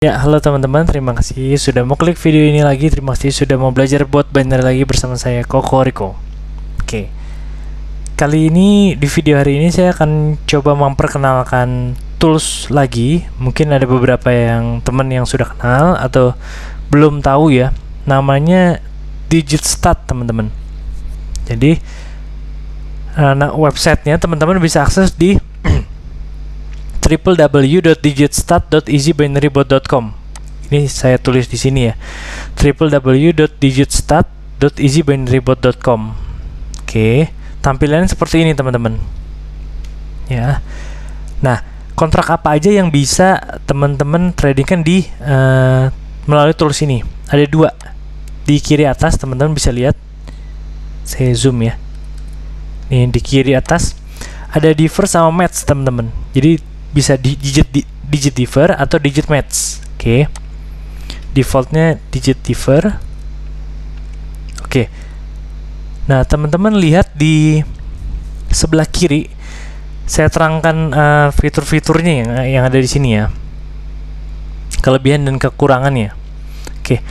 Ya, halo teman-teman, terima kasih sudah mau klik video ini lagi. Terima kasih sudah mau belajar buat binary lagi bersama saya, Kokoriko. Oke, kali ini di video hari ini saya akan coba memperkenalkan tools lagi. Mungkin ada beberapa yang teman yang sudah kenal atau belum tahu ya. Namanya DigitStat, teman-teman. Jadi, websitenya teman-teman bisa akses di www.digitstat.easybinarybot.com. Ini saya tulis di sini ya, www.digitstat.easybinarybot.com. Oke, tampilannya seperti ini teman-teman. Ya, nah kontrak apa aja yang bisa teman-teman tradingkan di melalui tools ini? Ada dua di kiri atas, teman-teman bisa lihat. Saya zoom ya. Nih di kiri atas ada differ sama match, teman-teman. Jadi bisa digit differ atau digit match. Oke. Defaultnya digit differ. Oke. Nah, teman-teman lihat di sebelah kiri, saya terangkan fitur-fiturnya yang ada di sini ya. Kelebihan dan kekurangannya. Oke.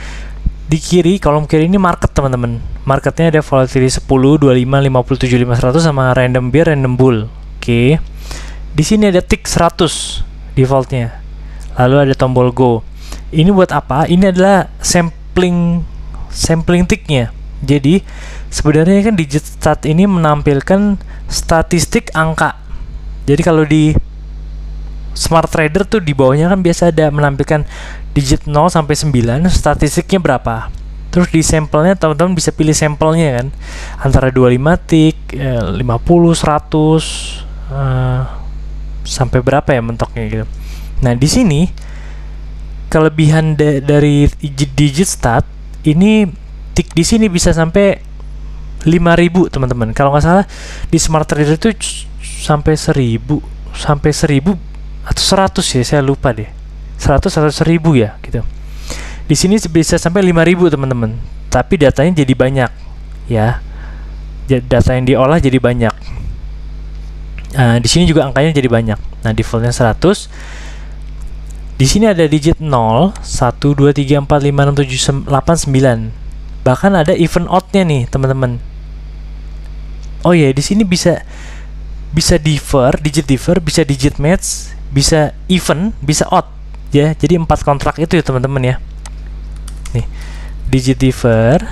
Di kiri, kolom kiri ini market, teman-teman. Marketnya ada volatility 10, 25, 50, 75, 100 sama random bear, random bull. Oke. Di sini ada tick 100 defaultnya. Lalu ada tombol go. Ini buat apa? Ini adalah sampling ticknya. Jadi sebenarnya kan DigitStat ini menampilkan statistik angka. Jadi kalau di Smart Trader tuh di bawahnya kan biasa ada menampilkan digit 0 sampai 9, statistiknya berapa. Terus di sampelnya teman-teman bisa pilih sampelnya kan. Antara 25 tick, 50, 100, sampai berapa ya mentoknya gitu. Nah, di sini kelebihan dari DigitStat ini tick di sini bisa sampai 5.000, teman-teman. Kalau nggak salah di Smart Trader itu sampai 1.000 atau 100 ya, saya lupa deh. 100 atau 1.000 ya gitu. Di sini bisa sampai 5.000, teman-teman. Tapi datanya jadi banyak ya. Data yang diolah jadi banyak. Di sini juga angkanya jadi banyak. Nah, defaultnya 100. Di sini ada digit 0, 1, 2, 3, 4, 5, 6, 7, 8, 9. Bahkan ada even odd-nya nih, teman-teman. Oh ya, di sini bisa differ, digit differ, bisa digit match, bisa even, bisa odd ya. Jadi 4 kontrak itu ya, teman-teman ya. Nih, digit differ,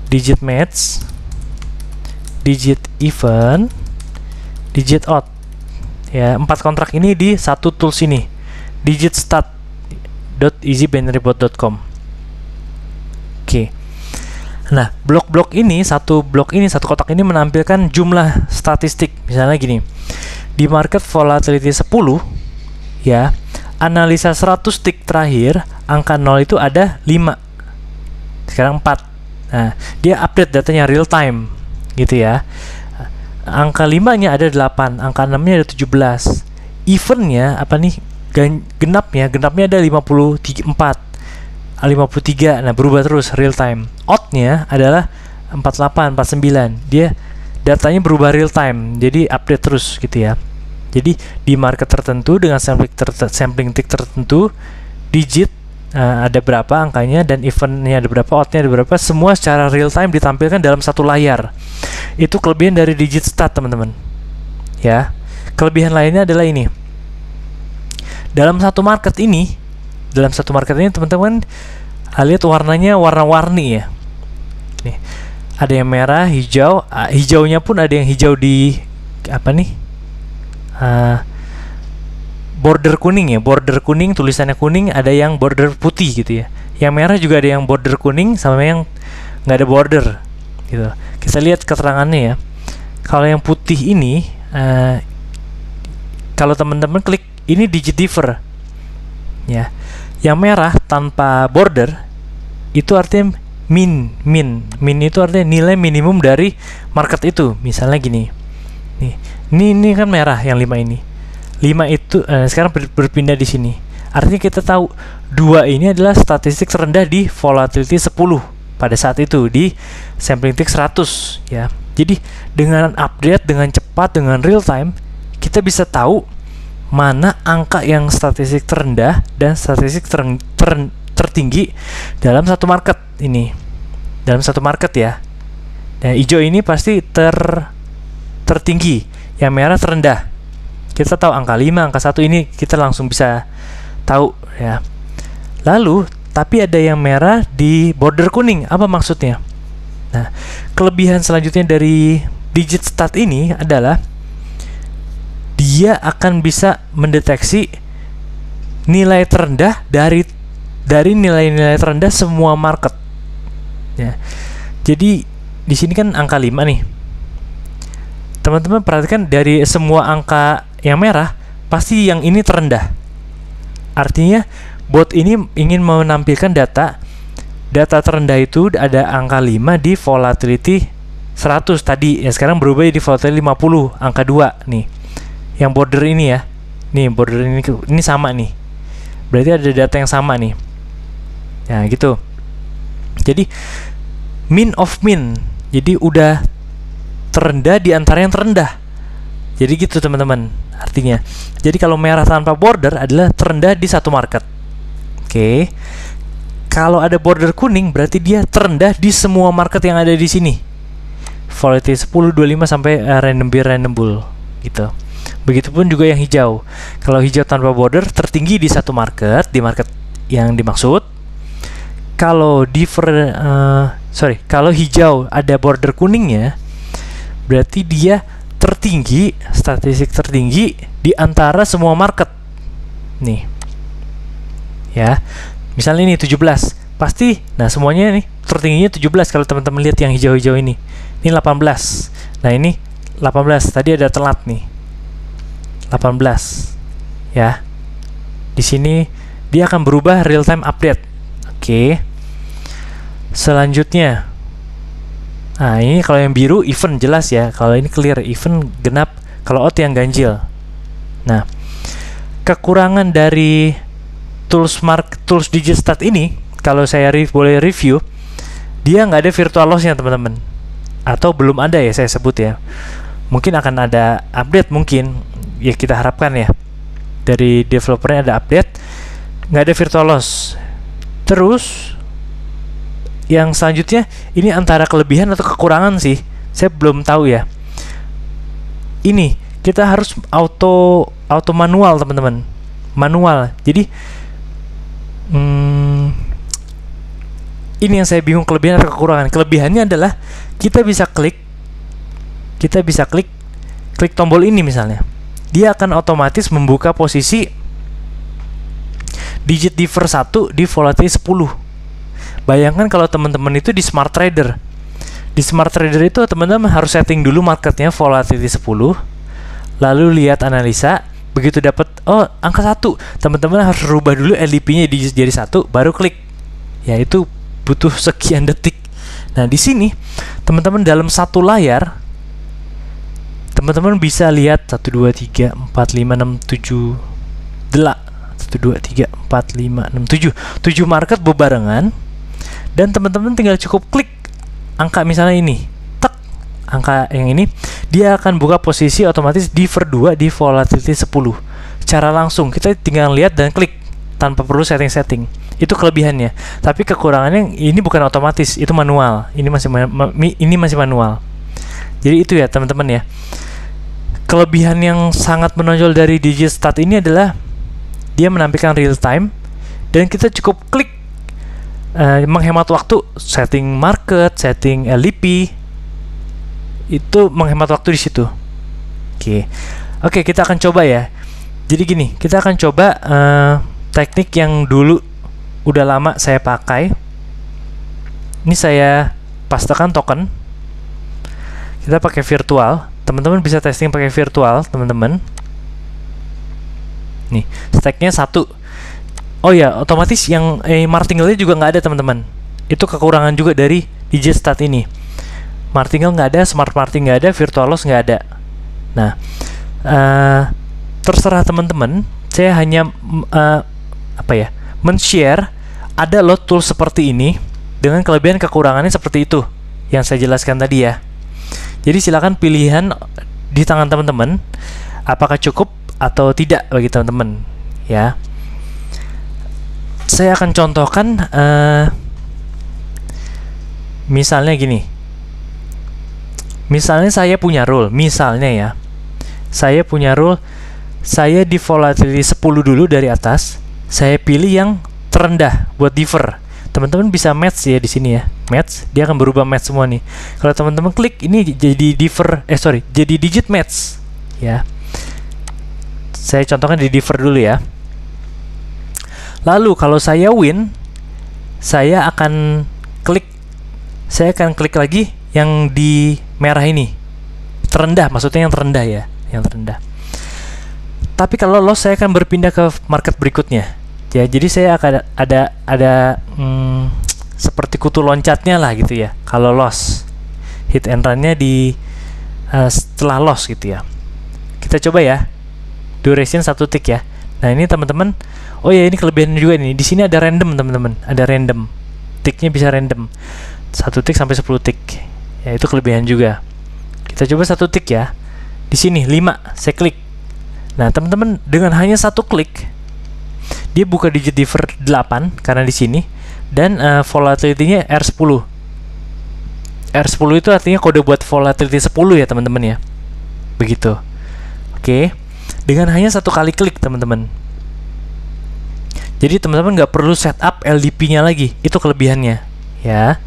digit match, digit even, digit odd ya. 4 kontrak ini di satu tools ini, digitstat.easybinarybot.com. Oke. Nah, satu kotak ini menampilkan jumlah statistik. Misalnya gini, di market volatility 10 ya, analisa 100 tick terakhir, angka 0 itu ada 5, sekarang 4. Nah, dia update datanya real time gitu ya. Angka 5-nya ada 8, angka 6-nya ada 17. Eventnya apa nih? Genapnya ada 53. Nah, berubah terus real time. Odd-nya adalah 48, 49. Dia datanya berubah real time. Jadi update terus gitu ya. Jadi di market tertentu dengan sampling tick tertentu, digit ada berapa angkanya dan eventnya ada berapa, oddnya ada berapa, semua secara real time ditampilkan dalam satu layar. Itu kelebihan dari DigitStat, teman-teman ya. Kelebihan lainnya adalah ini, dalam satu market ini teman-teman lihat warnanya warna-warni ya. Nih, ada yang merah, hijau, hijaunya pun ada yang hijau di apa nih, border kuning ya, border kuning, tulisannya kuning, ada yang border putih gitu ya. Yang merah juga ada yang border kuning sama yang nggak ada border gitu. Kita lihat keterangannya ya. Kalau yang putih ini, kalau teman-teman klik ini digit differ ya. Yang merah tanpa border itu artinya min itu artinya nilai minimum dari market itu. Misalnya gini nih, ini kan merah yang 5 ini. 5 itu sekarang berpindah di sini. Artinya kita tahu 2 ini adalah statistik terendah di volatility 10 pada saat itu di sampling tick 100 ya. Jadi dengan update dengan cepat, dengan real time, kita bisa tahu mana angka yang statistik terendah dan statistik tertinggi dalam satu market ini. Dalam satu market ya. Nah, hijau ini pasti tertinggi, yang merah terendah. Kita tahu angka 5, angka 1 ini kita langsung bisa tahu ya. Lalu, tapi ada yang merah di border kuning. Apa maksudnya? Nah, kelebihan selanjutnya dari digit stat ini adalah dia akan bisa mendeteksi nilai terendah dari nilai-nilai terendah semua market. Ya. Jadi di sini kan angka 5 nih. Teman-teman perhatikan dari semua angka yang merah pasti yang ini terendah. Artinya bot ini ingin menampilkan data terendah itu ada angka 5 di volatility 100 tadi. Ya sekarang berubah jadi volatility 50, angka 2 nih. Yang border ini ya. Nih border ini sama nih. Berarti ada data yang sama nih. Ya gitu. Jadi mean of mean. Jadi udah terendah di antara yang terendah. Jadi gitu teman-teman artinya. Jadi kalau merah tanpa border adalah terendah di satu market. Oke. Kalau ada border kuning berarti dia terendah di semua market yang ada di sini. Volatility 10, 25 sampai random bear, random bull gitu. Begitupun juga yang hijau. Kalau hijau tanpa border tertinggi di satu market, di market yang dimaksud. Kalau kalau hijau ada border kuningnya, berarti dia tertinggi, statistik tertinggi di antara semua market. Nih. Ya. Misalnya ini 17. Pasti, nah semuanya nih tertingginya 17 kalau teman-teman lihat yang hijau-hijau ini. Ini 18. Nah, ini 18. Tadi ada telat nih. 18 ya. Di sini dia akan berubah real time update. Oke. Selanjutnya, nah ini kalau yang biru event jelas ya. Kalau ini clear event genap. Kalau out yang ganjil. Nah, kekurangan dari tools digit stat ini, kalau saya boleh review, dia nggak ada virtual loss-nya teman-teman. Atau belum ada ya saya sebut ya. Mungkin akan ada update mungkin. Ya kita harapkan ya dari developernya ada update, nggak ada virtual loss. Terus yang selanjutnya ini antara kelebihan atau kekurangan sih, saya belum tahu ya. Ini kita harus auto manual teman-teman, manual. Jadi ini yang saya bingung kelebihan atau kekurangan. Kelebihannya adalah kita bisa klik tombol ini misalnya. Dia akan otomatis membuka posisi digit diver 1 di volatility 10. Bayangkan kalau teman-teman itu di smart trader. Di smart trader itu teman-teman harus setting dulu marketnya volatility 10. Lalu lihat analisa. Begitu dapat angka 1, teman-teman harus rubah dulu LDP-nya jadi 1 baru klik. Ya itu butuh sekian detik. Nah, di sini teman-teman dalam satu layar teman-teman bisa lihat 1 2 3 4 5 6 7 1 2 3 4 5 6 7 market bebarengan, dan teman-teman tinggal cukup klik angka misalnya ini, tek, angka yang ini dia akan buka posisi otomatis diver 2 di volatility 10 secara langsung. Kita tinggal lihat dan klik tanpa perlu setting-setting. Itu kelebihannya. Tapi kekurangannya ini bukan otomatis, itu manual. Ini masih manual. Jadi itu ya teman-teman ya. Kelebihan yang sangat menonjol dari digit stat ini adalah dia menampilkan real time dan kita cukup klik, menghemat waktu, setting market, setting LDP, itu menghemat waktu di situ. Oke, kita akan coba ya. Jadi gini, kita akan coba teknik yang dulu udah lama saya pakai. Ini saya pastekan token. Kita pakai virtual. Teman-teman bisa testing pakai virtual, teman-teman. Nih, stacknya 1. Oh ya, otomatis yang martingale juga nggak ada, teman-teman. Itu kekurangan juga dari digit stat ini. Martingale nggak ada, smart marting nggak ada, virtual loss nggak ada. Nah, terserah teman-teman. Saya hanya men-share ada loh tool seperti ini dengan kelebihan kekurangannya seperti itu yang saya jelaskan tadi ya. Jadi silakan pilihan di tangan teman-teman apakah cukup atau tidak bagi teman-teman ya. Saya akan contohkan misalnya gini. Misalnya saya punya rule, misalnya ya. Saya punya rule, saya di volatility 10 dulu dari atas. Saya pilih yang terendah buat differ. Teman-teman bisa match ya di sini ya. Match, dia akan berubah match semua nih. Kalau teman-teman klik ini jadi differ, jadi digit match ya. Saya contohkan di differ dulu ya. Lalu kalau saya win, saya akan klik lagi yang di merah ini. Terendah, maksudnya yang terendah ya, yang terendah. Tapi kalau loss saya akan berpindah ke market berikutnya. Ya, jadi saya akan ada seperti kutu loncatnya lah gitu ya. Kalau loss, hit and run-nya di setelah loss gitu ya. Kita coba ya. Duration 1 tick ya. Nah, ini teman-teman, oh ya ini kelebihan juga nih. Di sini ada random teman-teman, ada random. Ticknya bisa random. 1 tick sampai 10 tick. Ya, itu kelebihan juga. Kita coba 1 tick ya. Di sini 5, saya klik. Nah, teman-teman dengan hanya 1 klik dia buka digit differ 8 karena di sini dan volatility-nya R10. R10 itu artinya kode buat volatility 10 ya, teman-teman ya. Begitu. Oke. Dengan hanya 1 kali klik, teman-teman. Jadi teman-teman nggak perlu setup LDP-nya lagi. Itu kelebihannya, ya.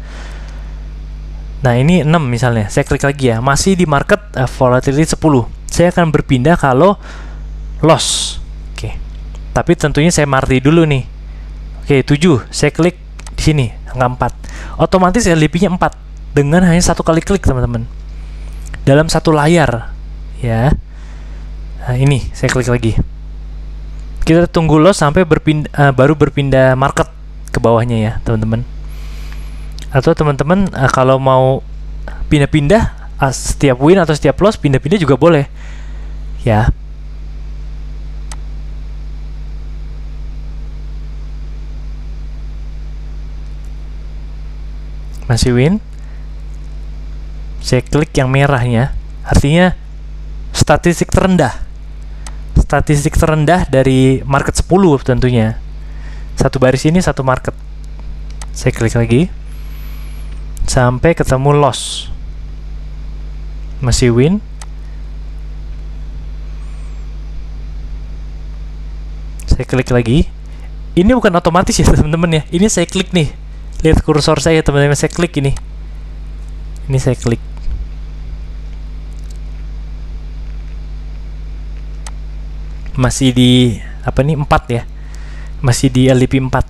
Nah, ini 6 misalnya. Saya klik lagi ya. Masih di market volatility 10. Saya akan berpindah kalau loss. Oke. Tapi tentunya saya marti dulu nih. Oke, 7. Saya klik di sini, angka 4. Otomatis LDP-nya 4 dengan hanya 1 kali klik, teman-teman. Dalam 1 layar, ya. Nah, ini saya klik lagi. Kita tunggu loss sampai baru berpindah market ke bawahnya ya, teman-teman. Atau teman-teman kalau mau pindah-pindah setiap win atau setiap loss, pindah-pindah juga boleh ya. Masih win, saya klik yang merahnya, artinya statistik terendah. Statistik terendah dari market 10 tentunya. Satu baris ini satu market. Saya klik lagi sampai ketemu loss. Masih win. Saya klik lagi. Ini bukan otomatis ya, teman-teman ya. Ini saya klik nih. Lihat kursor saya, teman-teman, saya klik ini. Ini saya klik. Masih di apa nih, 4 ya. Masih di LDP 4.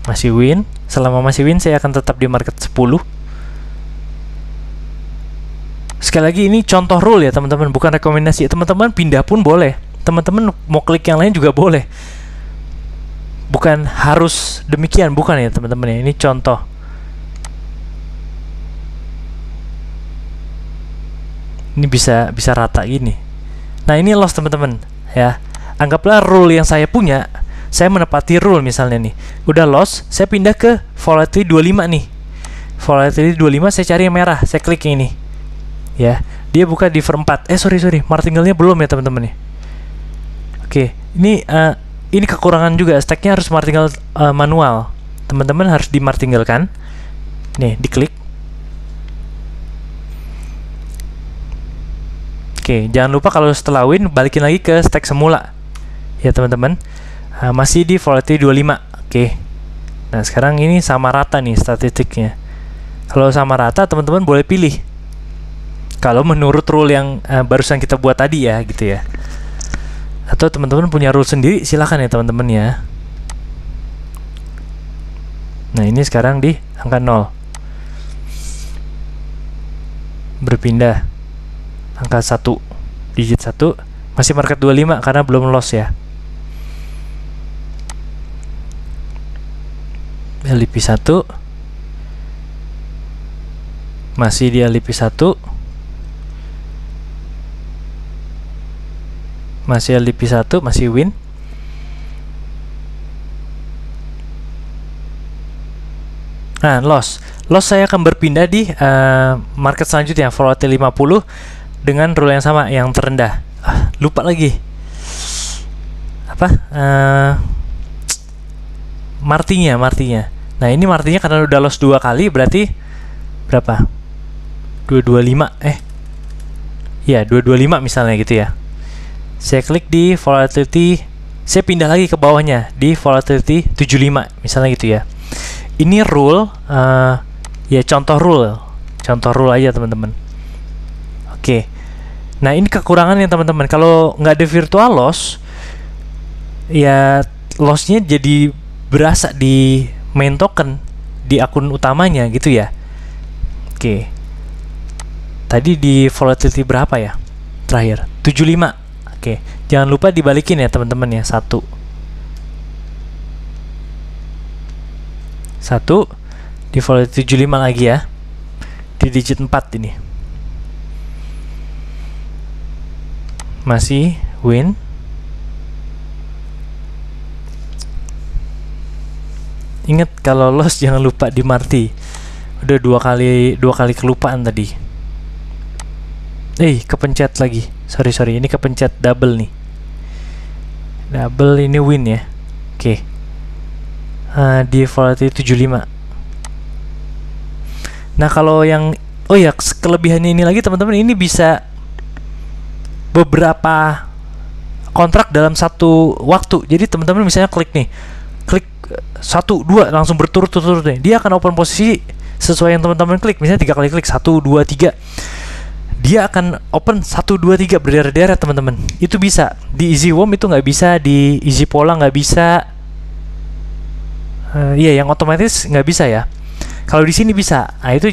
Masih win. Selama masih win saya akan tetap di market 10. Sekali lagi ini contoh rule ya, teman-teman, bukan rekomendasi. Teman-teman pindah pun boleh. Teman-teman mau klik yang lain juga boleh. Bukan harus demikian, bukan ya, teman-teman ya. Ini contoh. Ini bisa rata gini. Nah, ini loss, teman-teman. Ya, anggaplah rule yang saya punya, saya menepati rule misalnya nih, udah loss, saya pindah ke volatility 25 nih. Volatility 25 saya cari yang merah, saya klik yang ini. Ya, dia buka differ 4. Sorry, martingale-nya belum ya, teman-teman ya. Oke, ini kekurangan juga, stacknya harus martingale manual. Teman-teman harus dimartingalekan. Nih, diklik. Oke, jangan lupa kalau setelah win balikin lagi ke stack semula ya, teman-teman. Masih di volatility 25. Oke. Nah, sekarang ini sama rata nih statistiknya. Kalau sama rata, teman-teman boleh pilih kalau menurut rule yang barusan kita buat tadi ya, gitu ya. Atau teman-teman punya rule sendiri, silakan ya, teman-teman ya. Nah, ini sekarang di angka 0. Berpindah angka 1, digit 1, masih market 25 karena belum loss ya. LDP 1, masih di LDP 1, masih LDP 1, masih win. Nah, loss saya akan berpindah di market selanjutnya, volatility 50 dengan rule yang sama, yang terendah. lupa lagi apa martinya. Nah ini martinya karena udah loss 2 kali, berarti berapa? 225 ya 225 misalnya gitu ya. Saya klik di volatility, saya pindah lagi ke bawahnya di volatility 75 misalnya gitu ya. Ini rule ya contoh rule aja teman-teman. Oke. Nah ini kekurangannya teman-teman, kalau nggak ada virtual loss ya lossnya jadi berasa di main token, di akun utamanya gitu ya. Oke. Tadi di volatility berapa ya? Terakhir 75. Oke, jangan lupa dibalikin ya teman-teman ya. 1 di volatility 75 lagi ya. Di digit 4 ini. Masih win. Ingat kalau loss jangan lupa di marti. Udah dua kali kelupaan tadi. Kepencet lagi. Sorry, ini kepencet double nih. Double ini win ya. Oke. Di volatility 75. Nah, kalau yang kelebihannya ini lagi teman-teman, ini bisa beberapa kontrak dalam satu waktu. Jadi teman-teman misalnya klik 1, 2 langsung berturut-turut nih. Dia akan open posisi sesuai yang teman-teman klik. Misalnya 3 kali klik 1, 2, 3. Dia akan open 1, 2, 3 berderet-deret teman-teman. Itu bisa di Easy Worm, itu nggak bisa di Easy Pola, nggak bisa. Yang otomatis nggak bisa ya. Kalau di sini bisa. Nah, itu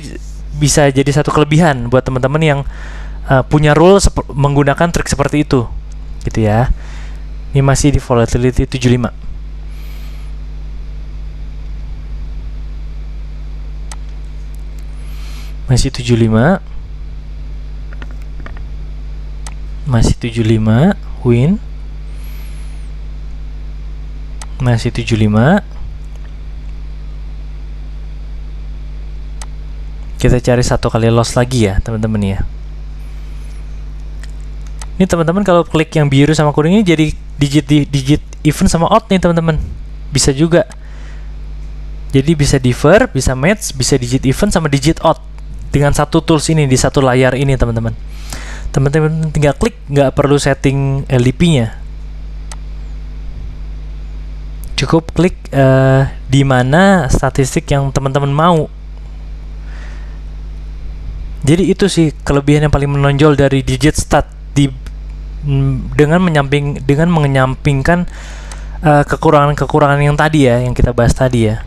bisa jadi satu kelebihan buat teman-teman yang punya rule menggunakan trik seperti itu, gitu ya. Ini masih di volatility 75. Masih 75. Masih 75 win. Masih 75. Kita cari satu kali loss lagi ya teman-teman ya. Ini teman-teman kalau klik yang biru sama kuning ini jadi digit even sama odd nih teman-teman. Bisa juga. Jadi bisa differ, bisa match, bisa digit even sama digit odd dengan satu tools ini di satu layar ini teman-teman. Teman-teman tinggal klik, nggak perlu setting LDP-nya. Cukup klik di mana statistik yang teman-teman mau. Jadi itu sih kelebihan yang paling menonjol dari digit stat dengan menyampingkan kekurangan-kekurangan yang tadi ya, yang kita bahas tadi ya.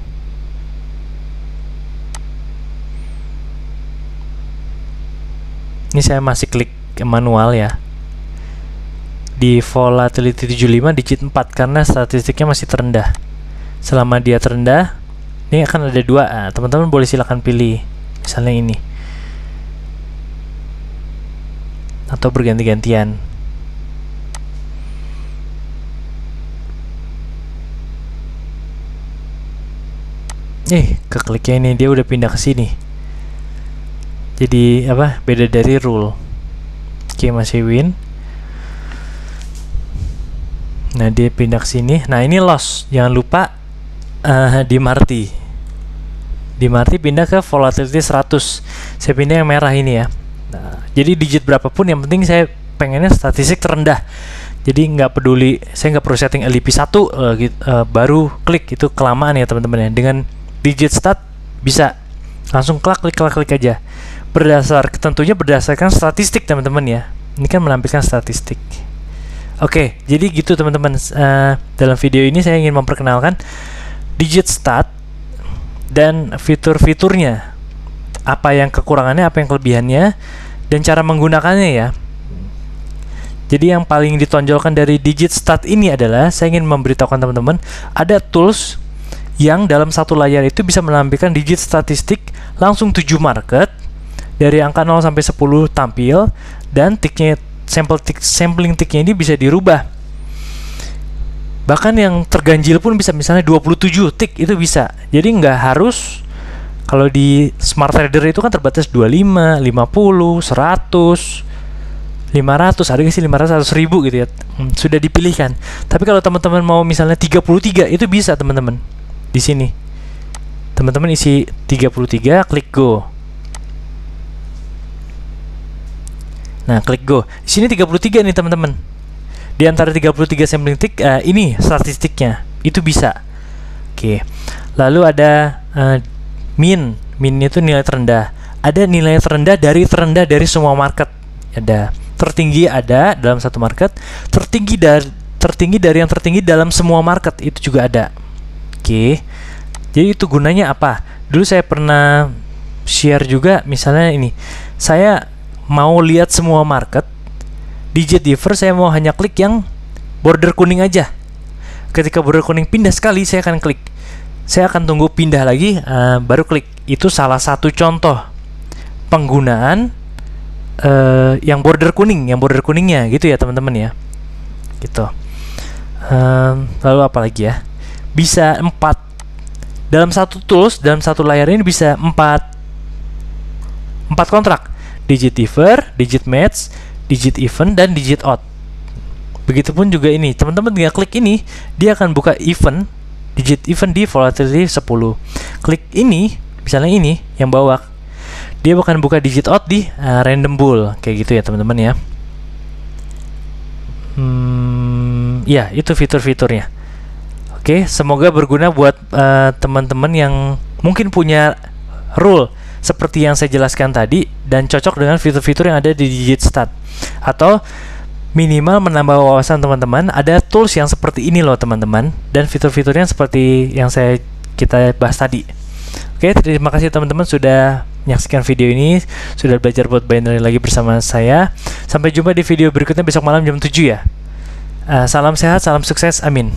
Ini saya masih klik manual ya. Di volatility 75 digit 4 karena statistiknya masih terendah. Selama dia terendah, ini akan ada 2. Teman-teman boleh silakan pilih misalnya ini. Atau berganti-gantian. Kekliknya ini dia udah pindah ke sini. Jadi beda dari rule. Oke, masih win. Nah, dia pindah ke sini. Nah, ini loss. Jangan lupa di marti. Di marti pindah ke volatility 100. Saya pindah yang merah ini ya. Nah, jadi digit berapapun yang penting saya pengennya statistik terendah. Jadi nggak peduli, saya nggak perlu setting LDP 1 baru klik, itu kelamaan ya teman-teman ya. Dengan digit stat bisa langsung klik aja. Tentunya berdasarkan statistik teman-teman ya. Ini kan menampilkan statistik. Oke, jadi gitu teman-teman. Dalam video ini saya ingin memperkenalkan digit stat dan fitur-fiturnya. Apa yang kekurangannya, apa yang kelebihannya, dan cara menggunakannya ya. Jadi yang paling ditonjolkan dari digit stat ini adalah saya ingin memberitahukan teman-teman ada tools yang dalam satu layar itu bisa menampilkan digit statistik langsung 7 market dari angka 0 sampai 10 tampil, dan tiknya sampling tiknya ini bisa dirubah. Bahkan yang terganjil pun bisa, misalnya 27 tik itu bisa. Jadi nggak harus, kalau di smart trader itu kan terbatas 25, 50, 100. 500, ada nggak sih 500 atau 1000 gitu ya. Sudah dipilihkan. Tapi kalau teman-teman mau misalnya 33, itu bisa teman-teman. Di sini. Teman-teman isi 33, klik go. Nah, klik go. Di sini 33 nih teman-teman. Di antara 33 sampling tick, ini statistiknya. Itu bisa. Oke. Lalu ada min. Min itu nilai terendah. Ada nilai terendah dari semua market. Ada tertinggi ada dalam satu market, tertinggi dari yang tertinggi dalam semua market, itu juga ada. Oke. Jadi itu gunanya apa? Dulu saya pernah share juga, misalnya ini. Saya mau lihat semua market di Jetdiver, saya mau hanya klik yang border kuning aja. Ketika border kuning pindah sekali, saya akan klik. Saya akan tunggu pindah lagi, baru klik. Itu salah satu contoh penggunaan yang border kuningnya gitu ya teman-teman ya, gitu. Lalu apa lagi ya? Bisa 4 dalam satu tools, dalam satu layar ini bisa 4 kontrak: digit diver, digit match, digit even, dan digit odd. Begitupun juga ini, teman-teman tinggal klik ini, dia akan buka event, digit event di volatility 10. Klik ini, misalnya ini yang bawah, dia akan buka digit odd di random bull, kayak gitu ya teman-teman ya. Ya, itu fitur-fiturnya. Oke, semoga berguna buat teman-teman yang mungkin punya rule seperti yang saya jelaskan tadi dan cocok dengan fitur-fitur yang ada di digit stat, atau minimal menambah wawasan teman-teman. Ada tools yang seperti ini loh teman-teman, dan fitur-fiturnya seperti yang kita bahas tadi. Oke, terima kasih teman-teman sudah menyaksikan video ini, sudah belajar buat binary lagi bersama saya. Sampai jumpa di video berikutnya besok malam jam 7 ya. Salam sehat, salam sukses, amin.